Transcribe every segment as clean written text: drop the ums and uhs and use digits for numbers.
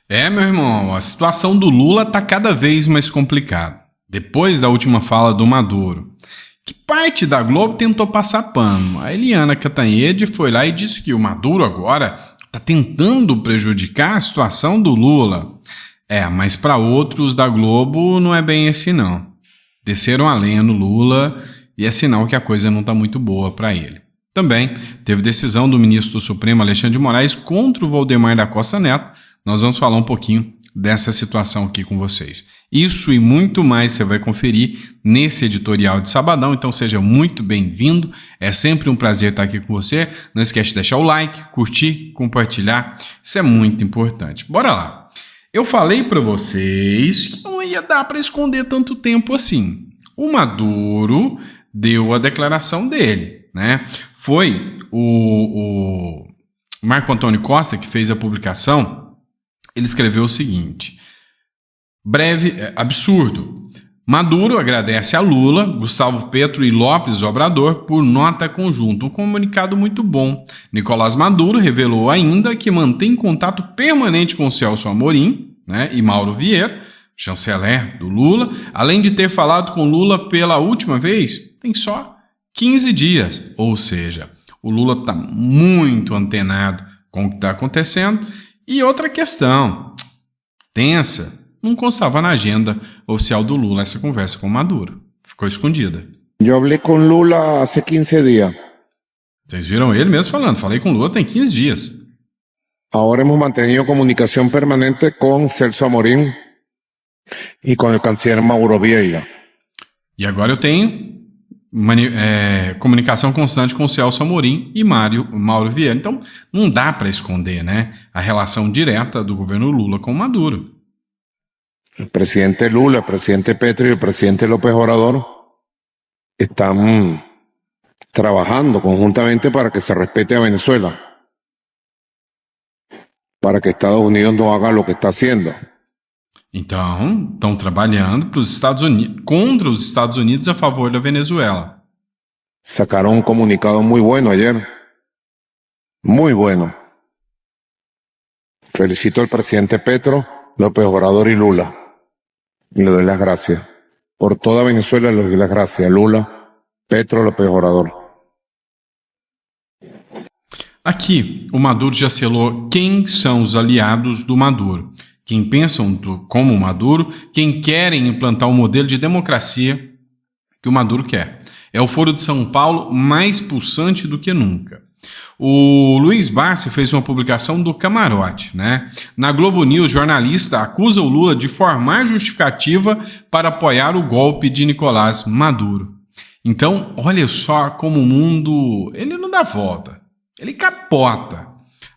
Meu irmão, a situação do Lula tá cada vez mais complicada. Depois da última fala do Maduro, que parte da Globo tentou passar pano. A Eliana Cantanhede foi lá e disse que o Maduro agora tá tentando prejudicar a situação do Lula. Mas para outros da Globo não é bem assim não. Desceram a lenha no Lula e é sinal que a coisa não tá muito boa para ele. Também teve decisão do ministro do Supremo Alexandre de Moraes contra o Valdemar da Costa Neto. Nós vamos falar um pouquinho dessa situação aqui com vocês. Isso e muito mais você vai conferir nesse editorial de sabadão, então seja muito bem-vindo. É sempre um prazer estar aqui com você. Não esquece de deixar o like, curtir, compartilhar. Isso é muito importante. Bora lá. Eu falei para vocês que não ia dar para esconder tanto tempo assim. O Maduro deu a declaração dele, né? Foi o Marco Antônio Costa que fez a publicação. Ele escreveu o seguinte: absurdo. Maduro agradece a Lula, Gustavo Petro e Lopes Obrador por nota conjunta. Um comunicado muito bom. Nicolás Maduro revelou ainda que mantém contato permanente com Celso Amorim, né, e Mauro Vieira, chanceler do Lula, além de ter falado com Lula pela última vez, tem só 15 dias. Ou seja, o Lula está muito antenado com o que está acontecendo. E outra questão tensa, não constava na agenda oficial do Lula essa conversa com o Maduro. Ficou escondida. Eu falei com Lula há 15 dias. Vocês viram ele mesmo falando, falei com Lula tem 15 dias. Agora hemos mantenido comunicação permanente com Celso Amorim e com o canciller Mauro Vieira. E agora eu tenho comunicação constante com o Celso Amorim e Mauro Vieira. Então, não dá para esconder, né, a relação direta do governo Lula com o Maduro. O presidente Lula, o presidente Petro e o presidente López Obrador estão trabalhando conjuntamente para que se respete a Venezuela, para que Estados Unidos não haga lo que está haciendo. Então, estão trabalhando para os Estados Unidos, contra os Estados Unidos a favor da Venezuela. Sacaron un comunicado muy bueno ayer. Muy bueno. Felicito al presidente Petro, López Obrador y Lula. Y le doy las gracias. Por toda Venezuela le doy las gracias. Lula, Petro, López Obrador. Aqui, o Maduro já selou quem são os aliados do Maduro. Quem pensam como o Maduro, quem querem implantar o modelo de democracia que o Maduro quer. É o Foro de São Paulo mais pulsante do que nunca. O Luiz Barsi fez uma publicação do Camarote, né? Na Globo News, jornalista acusa o Lula de formar justificativa para apoiar o golpe de Nicolás Maduro. Então, olha só como o mundo, ele não dá volta, ele capota.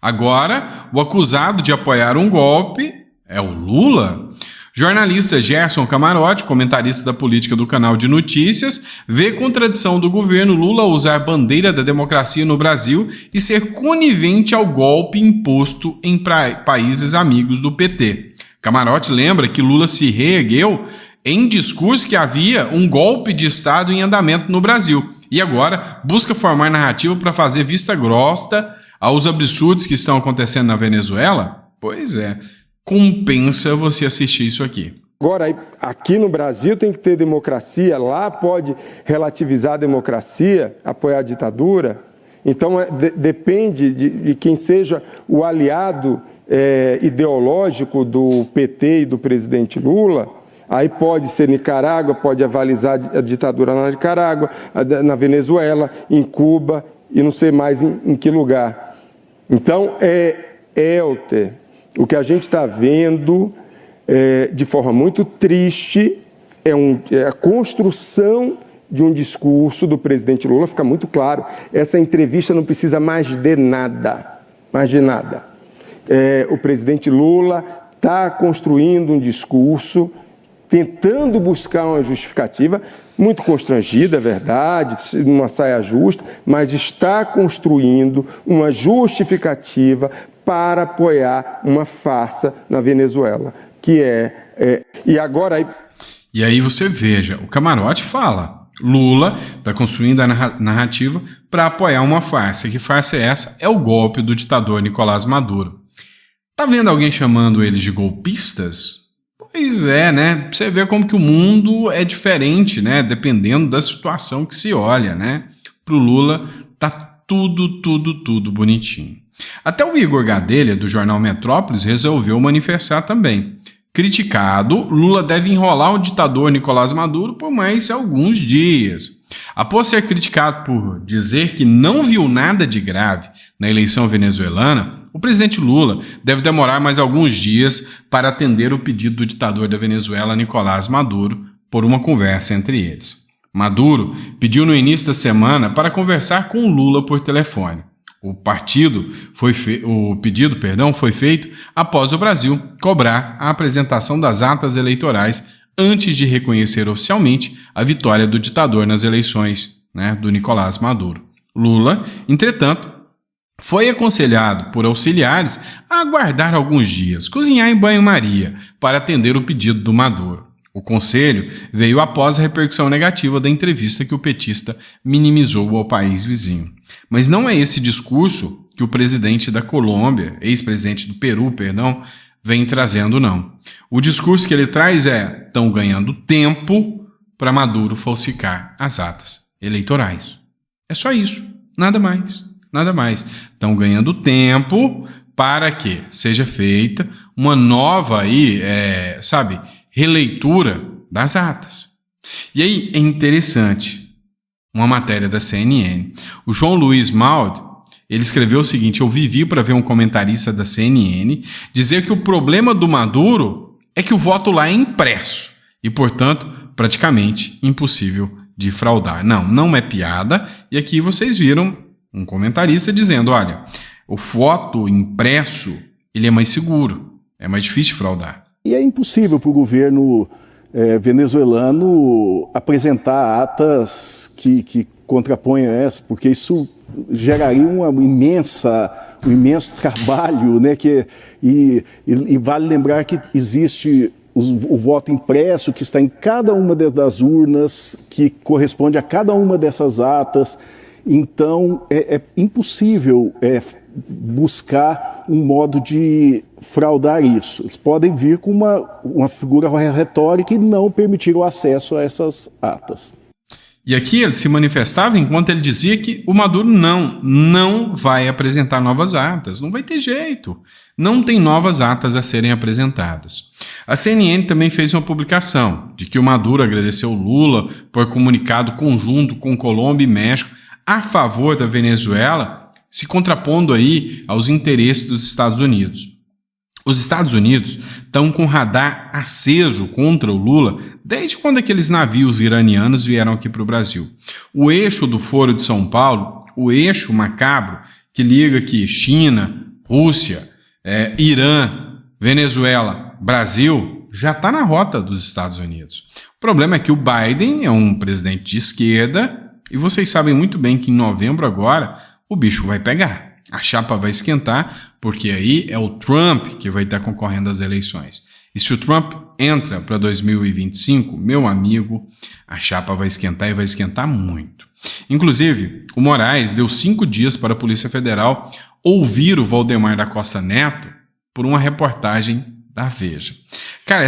Agora, o acusado de apoiar um golpe é o Lula. Jornalista Gerson Camarote, comentarista da política do canal de notícias, vê contradição do governo Lula usar a bandeira da democracia no Brasil e ser conivente ao golpe imposto em países amigos do PT. Camarote lembra que Lula se reergueu em discurso que havia um golpe de Estado em andamento no Brasil e agora busca formar narrativa para fazer vista grossa aos absurdos que estão acontecendo na Venezuela. Pois é. Compensa você assistir isso aqui. Agora, aqui no Brasil tem que ter democracia, lá pode relativizar a democracia, apoiar a ditadura. Então, depende de quem seja o aliado ideológico do PT e do presidente Lula. Aí pode ser Nicarágua, pode avalizar a ditadura na Nicarágua, na Venezuela, em Cuba e não sei mais em que lugar. Então, Helder, o que a gente está vendo de forma muito triste é a construção de um discurso do presidente Lula. Fica muito claro, essa entrevista não precisa mais de nada, o presidente Lula está construindo um discurso, tentando buscar uma justificativa, muito constrangida, é verdade, numa saia justa, mas está construindo uma justificativa para apoiar uma farsa na Venezuela, que e agora... E aí você veja, o Camarote fala, Lula está construindo a narrativa para apoiar uma farsa. Que farsa é essa? É o golpe do ditador Nicolás Maduro. Tá vendo alguém chamando eles de golpistas? Pois é, né? Você vê como que o mundo é diferente, né? Dependendo da situação que se olha, né? Pro Lula tá tudo bonitinho. Até o Igor Gadelha, do jornal Metrópolis, resolveu manifestar também. Criticado, Lula deve enrolar o ditador Nicolás Maduro por mais alguns dias. Após ser criticado por dizer que não viu nada de grave na eleição venezuelana, o presidente Lula deve demorar mais alguns dias para atender o pedido do ditador da Venezuela, Nicolás Maduro, por uma conversa entre eles. Maduro pediu no início da semana para conversar com Lula por telefone. O pedido foi feito após o Brasil cobrar a apresentação das atas eleitorais antes de reconhecer oficialmente a vitória do ditador nas eleições, né, do Nicolás Maduro. Lula, entretanto, foi aconselhado por auxiliares a aguardar alguns dias, cozinhar em banho-maria, para atender o pedido do Maduro. O conselho veio após a repercussão negativa da entrevista que o petista minimizou ao país vizinho. Mas não é esse discurso que o presidente da Colômbia, ex-presidente do Peru, vem trazendo, não. O discurso que ele traz é: estão ganhando tempo para Maduro falsificar as atas eleitorais. É só isso, nada mais. Estão ganhando tempo para que seja feita uma nova releitura das atas. E aí é interessante, uma matéria da CNN. O João Luiz Maud, ele escreveu o seguinte: eu vivi para ver um comentarista da CNN dizer que o problema do Maduro é que o voto lá é impresso e, portanto, praticamente impossível de fraudar. Não é piada. E aqui vocês viram um comentarista dizendo: olha, o voto impresso ele é mais seguro, é mais difícil de fraudar. E é impossível para o governo venezuelano apresentar atas que contraponham essa, porque isso geraria um imenso trabalho, né? E vale lembrar que existe o voto impresso que está em cada uma das urnas, que corresponde a cada uma dessas atas. Então, é impossível buscar um modo de fraudar isso. Eles podem vir com uma figura retórica e não permitir o acesso a essas atas. E aqui ele se manifestava enquanto ele dizia que o Maduro não vai apresentar novas atas. Não vai ter jeito. Não tem novas atas a serem apresentadas. A CNN também fez uma publicação de que o Maduro agradeceu Lula por comunicado conjunto com Colômbia e México a favor da Venezuela, se contrapondo aí aos interesses dos Estados Unidos. Os Estados Unidos estão com radar aceso contra o Lula desde quando aqueles navios iranianos vieram aqui para o Brasil. O eixo do Foro de São Paulo, o eixo macabro que liga aqui China, Rússia, Irã, Venezuela, Brasil, já está na rota dos Estados Unidos. O problema é que o Biden é um presidente de esquerda e vocês sabem muito bem que em novembro agora o bicho vai pegar. A chapa vai esquentar, porque aí é o Trump que vai estar concorrendo às eleições. E se o Trump entra para 2025, meu amigo, a chapa vai esquentar e vai esquentar muito. Inclusive, o Moraes deu 5 dias para a Polícia Federal ouvir o Valdemar da Costa Neto por uma reportagem da Veja. Cara,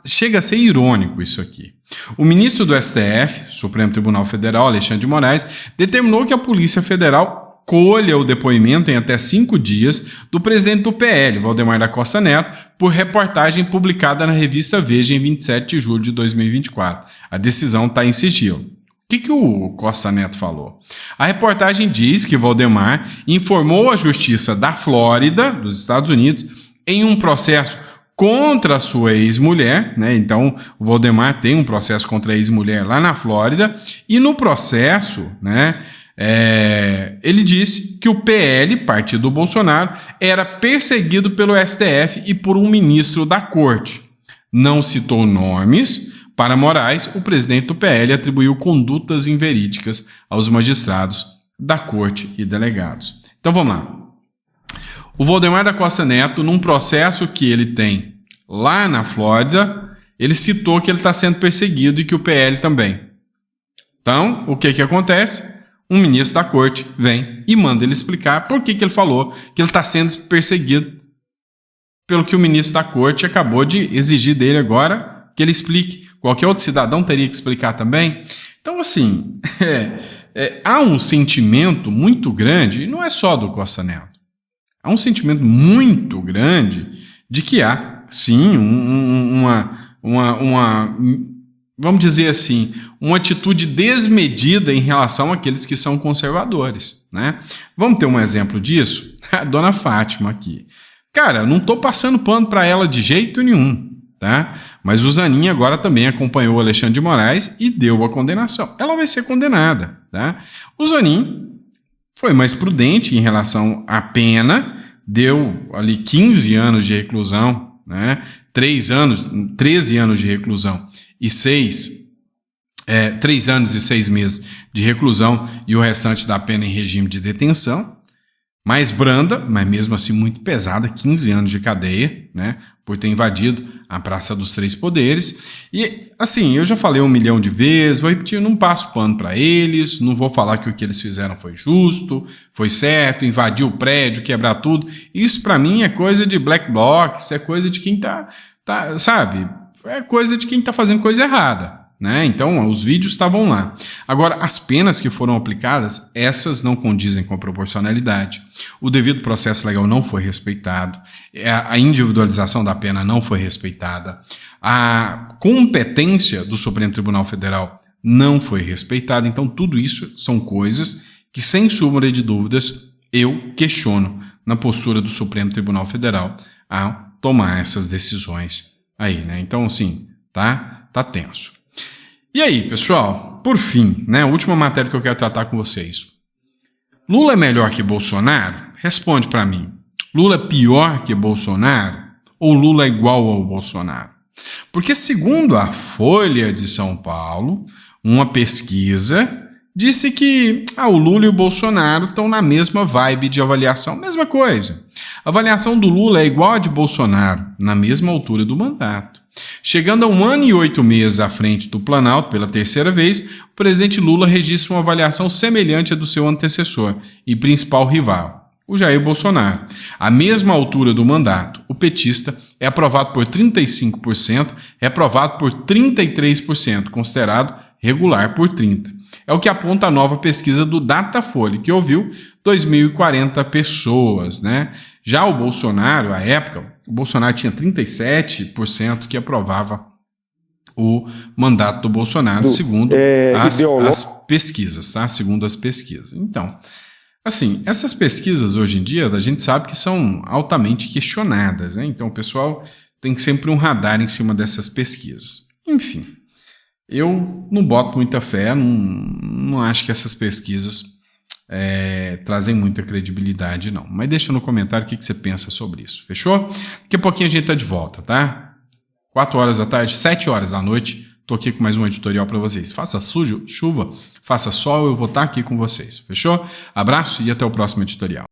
chega a ser irônico isso aqui. O ministro do STF, Supremo Tribunal Federal, Alexandre de Moraes, determinou que a Polícia Federal colha o depoimento em até 5 dias do presidente do PL, Valdemar da Costa Neto, por reportagem publicada na revista Veja em 27 de julho de 2024. A decisão está em sigilo. O que o Costa Neto falou? A reportagem diz que Valdemar informou a Justiça da Flórida, dos Estados Unidos, em um processo contra a sua ex-mulher, né? Então, o Valdemar tem um processo contra a ex-mulher lá na Flórida, e no processo, né, ele disse que o PL, partido do Bolsonaro, era perseguido pelo STF e por um ministro da corte. Não citou nomes. Para Moraes, o presidente do PL atribuiu condutas inverídicas aos magistrados da corte e delegados. Então vamos lá. O Valdemar da Costa Neto, num processo que ele tem lá na Flórida, ele citou que ele está sendo perseguido e que o PL também. Então, o que acontece? Um ministro da corte vem e manda ele explicar por que ele falou que ele está sendo perseguido pelo que o ministro da Corte acabou de exigir dele agora que ele explique. Qualquer outro cidadão teria que explicar também. Então, assim, há um sentimento muito grande, e não é só do Costa Neto, há um sentimento muito grande de que há, sim, vamos dizer assim, uma atitude desmedida em relação àqueles que são conservadores, né? Vamos ter um exemplo disso? A dona Fátima aqui. Cara, não estou passando pano para ela de jeito nenhum, tá? Mas o Zanin agora também acompanhou o Alexandre de Moraes e deu a condenação. Ela vai ser condenada, tá? O Zanin foi mais prudente em relação à pena, deu ali 15 anos de reclusão, né? 13 anos de reclusão e 3 anos e 6 meses de reclusão e o restante da pena em regime de detenção. Mais branda, mas mesmo assim muito pesada, 15 anos de cadeia, né, por ter invadido a Praça dos Três Poderes. E, assim, eu já falei 1 milhão de vezes, vou repetir, não passo pano para eles, não vou falar que o que eles fizeram foi justo, foi certo, invadir o prédio, quebrar tudo. Isso, para mim, é coisa de black bloc, isso é coisa de quem sabe, é coisa de quem tá fazendo coisa errada. Né? Então, os vídeos estavam lá. Agora, as penas que foram aplicadas, essas não condizem com a proporcionalidade. O devido processo legal não foi respeitado. A individualização da pena não foi respeitada. A competência do Supremo Tribunal Federal não foi respeitada. Então, tudo isso são coisas que, sem sombra de dúvidas, eu questiono na postura do Supremo Tribunal Federal a tomar essas decisões aí, né? Então, assim, tá tenso. E aí, pessoal, por fim, né, a última matéria que eu quero tratar com vocês. Lula é melhor que Bolsonaro? Responde para mim. Lula é pior que Bolsonaro? Ou Lula é igual ao Bolsonaro? Porque, segundo a Folha de São Paulo, uma pesquisa disse que o Lula e o Bolsonaro estão na mesma vibe de avaliação, mesma coisa. A avaliação do Lula é igual a de Bolsonaro, na mesma altura do mandato. Chegando a 1 ano e 8 meses à frente do Planalto, pela terceira vez, o presidente Lula registra uma avaliação semelhante à do seu antecessor e principal rival, o Jair Bolsonaro. À mesma altura do mandato, o petista é aprovado por 35%, reprovado por 33%, considerado regular por 30%. É o que aponta a nova pesquisa do Datafolha, que ouviu 2.040 pessoas, né? Já o Bolsonaro, à época, o Bolsonaro tinha 37% que aprovava o mandato do Bolsonaro, segundo as pesquisas, tá? Segundo as pesquisas. Então, assim, essas pesquisas hoje em dia, a gente sabe que são altamente questionadas, né? Então, o pessoal tem sempre um radar em cima dessas pesquisas. Enfim, eu não boto muita fé, não acho que essas pesquisas trazem muita credibilidade, não. Mas deixa no comentário o que você pensa sobre isso, fechou? Daqui a pouquinho a gente tá de volta, tá? 4 horas da tarde, 7 horas da noite, tô aqui com mais um editorial para vocês. Faça chuva, faça sol, eu vou estar aqui com vocês, fechou? Abraço e até o próximo editorial.